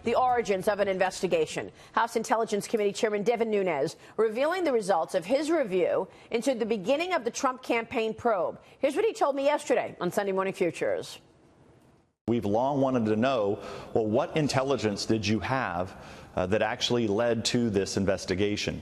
The origins of an investigation. House Intelligence Committee Chairman Devin Nunes revealing the results of his review into the beginning of the Trump campaign probe. Here's what he told me yesterday on Sunday Morning Futures. We've long wanted to know, well, what intelligence did you have that actually led to this investigation?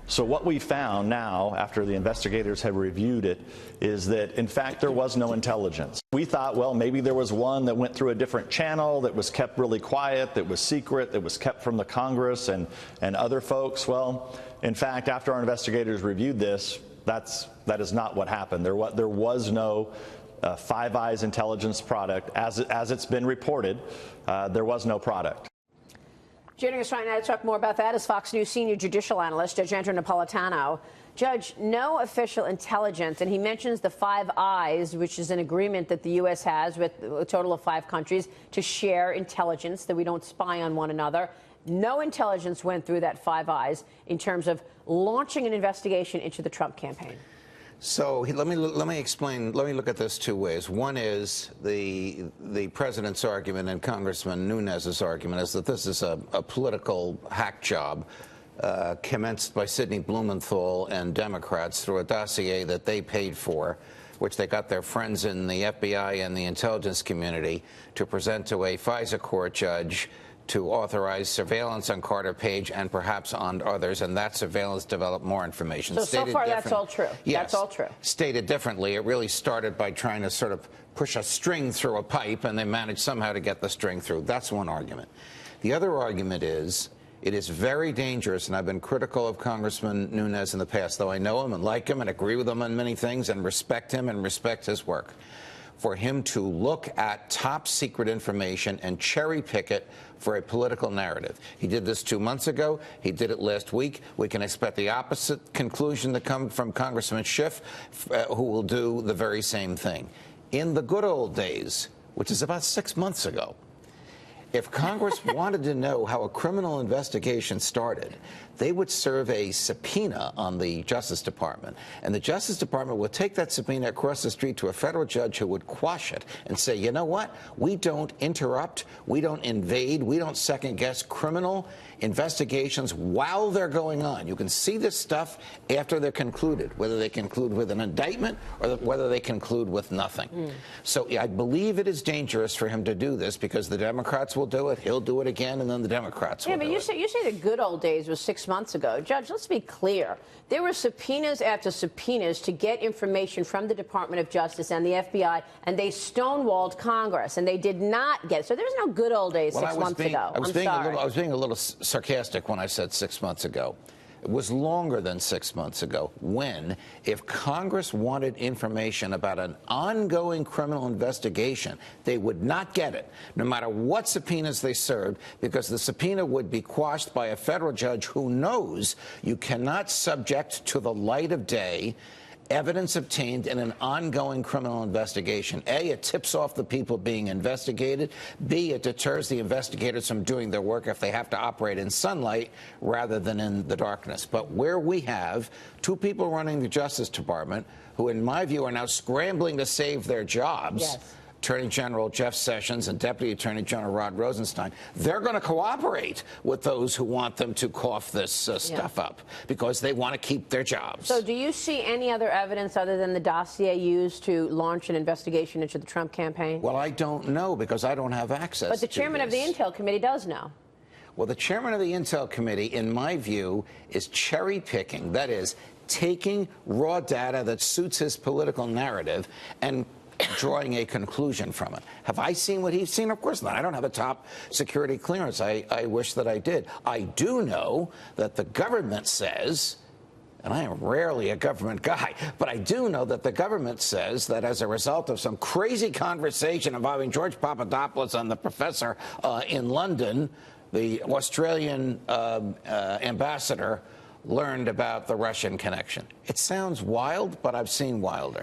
So what we found now, after the investigators have reviewed it, is that, in fact, there was no intelligence. We thought, well, maybe there was one that went through a different channel that was kept really quiet, that was secret, that was kept from the Congress and other folks. Well, in fact, after our investigators reviewed this, that is not what happened. There was no Five Eyes intelligence product. As it's been reported, there was no product. Joining us right now to talk more about that is Fox News senior judicial analyst, Judge Napolitano. Judge, no official intelligence, and he mentions the Five Eyes, which is an agreement that the U.S. has with a total of 5 countries to share intelligence, that we don't spy on one another. No intelligence went through that Five Eyes in terms of launching an investigation into the Trump campaign. So let me explain. Let me look at this 2 ways. One is the president's argument and Congressman Nunes' argument is that this is a political hack job commenced by Sidney Blumenthal and Democrats through a dossier that they paid for, which they got their friends in the FBI and the intelligence community to present to a FISA court judge to authorize surveillance on Carter Page and perhaps on others, and that surveillance developed more information. So far, that's all true. Yes. That's all true. Stated differently, it really started by trying to sort of push a string through a pipe, and they managed somehow to get the string through. That's one argument. The other argument is it is very dangerous, and I've been critical of Congressman Nunes in the past, though I know him and like him and agree with him on many things and respect him and respect his work, for him to look at top secret information and cherry pick it for a political narrative. He did this 2 months ago. He did it last week. We can expect the opposite conclusion to come from Congressman Schiff, who will do the very same thing. In the good old days, which is about 6 months ago, if Congress wanted to know how a criminal investigation started, they would serve a subpoena on the Justice Department. And the Justice Department would take that subpoena across the street to a federal judge who would quash it and say, you know what? We don't interrupt, we don't invade, we don't second-guess criminal investigations while they're going on. You can see this stuff after they're concluded, whether they conclude with an indictment or whether they conclude with nothing. So I believe it is dangerous for him to do this because the Democrats will do it, he'll do it again, and then the Democrats will do it. Yeah, but you say the good old days was 6 months ago. Judge, let's be clear. There were subpoenas after subpoenas to get information from the Department of Justice and the FBI, and they stonewalled Congress, and they did not get it. So there's no good old days 6 months ago. I was being a little sarcastic when I said 6 months ago. It was longer than 6 months ago when, if Congress wanted information about an ongoing criminal investigation, they would not get it, no matter what subpoenas they served, because the subpoena would be quashed by a federal judge who knows you cannot subject to the light of day evidence obtained in an ongoing criminal investigation. A, it tips off the people being investigated. B, it deters the investigators from doing their work if they have to operate in sunlight rather than in the darkness. But where we have 2 people running the Justice Department who, in my view, are now scrambling to save their jobs, yes. Attorney General Jeff Sessions and Deputy Attorney General Rod Rosenstein, they're going to cooperate with those who want them to cough this stuff up because they want to keep their jobs. So do you see any other evidence other than the dossier used to launch an investigation into the Trump campaign? Well, I don't know because I don't have access to this. But the chairman of the Intel Committee does know. Well, the chairman of the Intel Committee, in my view, is cherry picking. That is, taking raw data that suits his political narrative and drawing a conclusion from it. Have I seen what he's seen? Of course not. I don't have a top security clearance. I wish that I did. I do know that the government says, and I am rarely a government guy, but I do know that the government says that as a result of some crazy conversation involving George Papadopoulos and the professor in London, the Australian ambassador learned about the Russian connection. It sounds wild, but I've seen wilder.